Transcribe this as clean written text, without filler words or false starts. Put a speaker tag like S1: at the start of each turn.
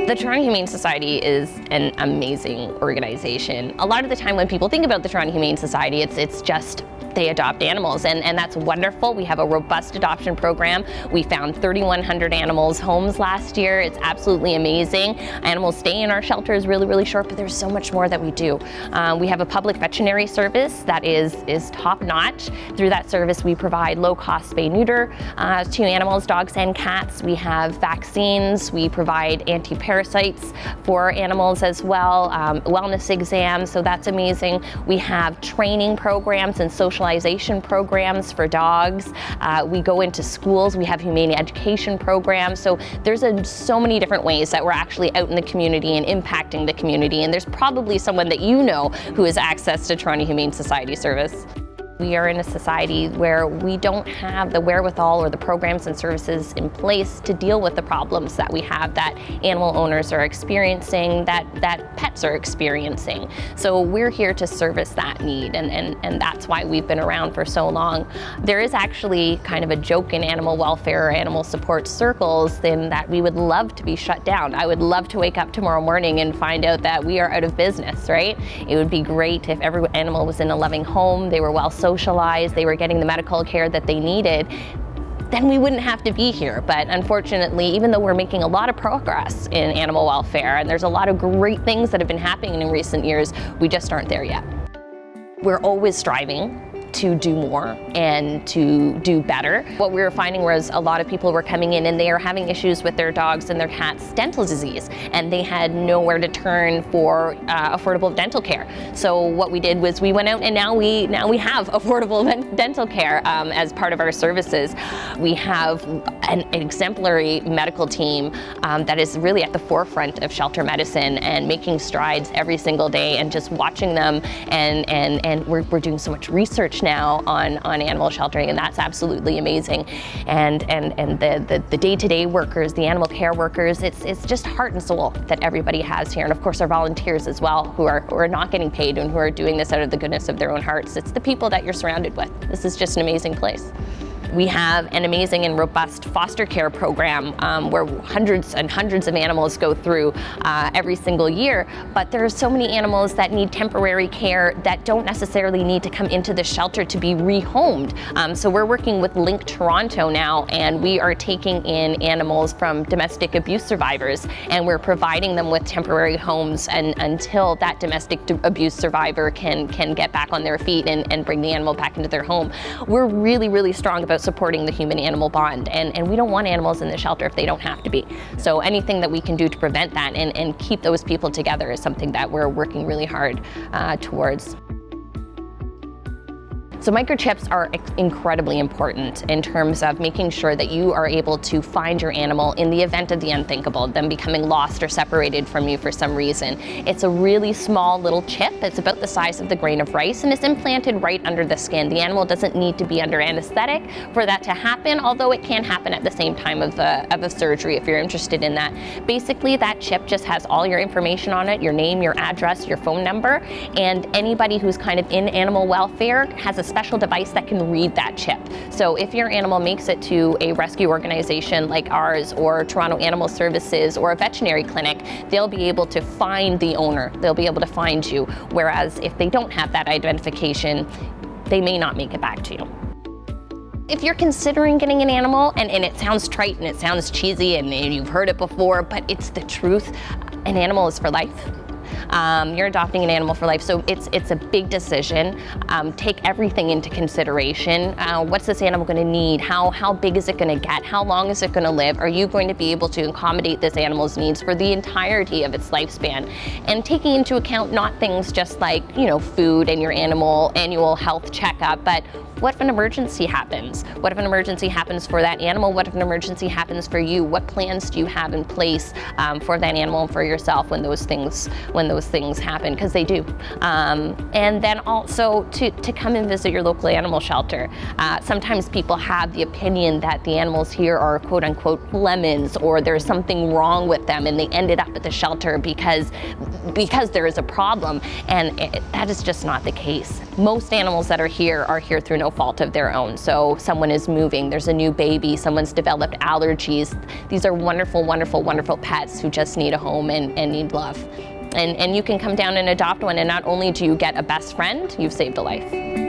S1: The Toronto Humane Society is an amazing organization. A lot of the time when people think about the Toronto Humane Society, it's just they adopt animals, and that's wonderful. We have a robust adoption program. We found 3,100 animals homes last year. It's absolutely amazing. Animals stay in our shelters really, really short, but there's so much more that we do. We have a public veterinary service that is top-notch. Through that service, we provide low-cost spay neuter to animals, dogs and cats. We have vaccines. We provide anti-parasites for animals as well, wellness exams, so that's amazing. We have training programs and socialization programs for dogs. We go into schools. We have humane education programs. So there's so many different ways that we're actually out in the community and impacting the community. And there's probably someone that you know who has access to Toronto Humane Society service. We are in a society where we don't have the wherewithal or the programs and services in place to deal with the problems that we have, that animal owners are experiencing, that pets are experiencing. So we're here to service that need, and that's why we've been around for so long. There is actually kind of a joke in animal welfare or animal support circles in that we would love to be shut down. I would love to wake up tomorrow morning and find out that we are out of business, right? It would be great if every animal was in a loving home, they were well socialized, they were getting the medical care that they needed. Then we wouldn't have to be here. But unfortunately, even though we're making a lot of progress in animal welfare, and there's a lot of great things that have been happening in recent years, we just aren't there yet. We're always striving to do more and to do better. What we were finding was a lot of people were coming in and they are having issues with their dogs and their cats' dental disease, and they had nowhere to turn for affordable dental care. So what we did was we went out and now we have affordable dental care as part of our services. We have an exemplary medical team that is really at the forefront of shelter medicine and making strides every single day, and just watching them, and we're doing so much research now on animal sheltering, and that's absolutely amazing. And the day-to-day workers, the animal care workers, it's just heart and soul that everybody has here. And of course our volunteers as well, who are not getting paid and who are doing this out of the goodness of their own hearts. It's the people that you're surrounded with. This is just an amazing place. We have an amazing and robust foster care program where hundreds and hundreds of animals go through every single year, but there are so many animals that need temporary care that don't necessarily need to come into the shelter to be rehomed. So we're working with Link Toronto now, and we are taking in animals from domestic abuse survivors, and we're providing them with temporary homes until that domestic abuse survivor can get back on their feet and bring the animal back into their home. We're really, really strong about supporting the human-animal bond, and we don't want animals in the shelter if they don't have to be. So anything that we can do to prevent that and keep those people together is something that we're working really hard towards. So microchips are incredibly important in terms of making sure that you are able to find your animal in the event of the unthinkable, them becoming lost or separated from you for some reason. It's a really small little chip. It's about the size of the grain of rice, and it's implanted right under the skin. The animal doesn't need to be under anesthetic for that to happen, although it can happen at the same time of a surgery if you're interested in that. Basically, that chip just has all your information on it, your name, your address, your phone number, and anybody who's kind of in animal welfare has a special device that can read that chip. So if your animal makes it to a rescue organization like ours, or Toronto Animal Services, or a veterinary clinic, they'll be able to find the owner. They'll be able to find you. Whereas if they don't have that identification, they may not make it back to you. If you're considering getting an animal, and it sounds trite and it sounds cheesy and you've heard it before, but it's the truth, an animal is for life. You're adopting an animal for life, so it's a big decision. Take everything into consideration. What's this animal going to need? How big is it going to get? How long is it going to live? Are you going to be able to accommodate this animal's needs for the entirety of its lifespan? And taking into account not things just like, food and your animal annual health checkup, but what if an emergency happens? What if an emergency happens for that animal? What if an emergency happens for you? What plans do you have in place for that animal and for yourself when those things when those things happen, because they do. And then also to come and visit your local animal shelter. Sometimes people have the opinion that the animals here are quote unquote lemons, or there's something wrong with them and they ended up at the shelter because there is a problem, and that is just not the case. Most animals that are here through no fault of their own. So someone is moving, there's a new baby, someone's developed allergies. These are wonderful, wonderful, wonderful pets who just need a home and need love. And you can come down and adopt one, and not only do you get a best friend, you've saved a life.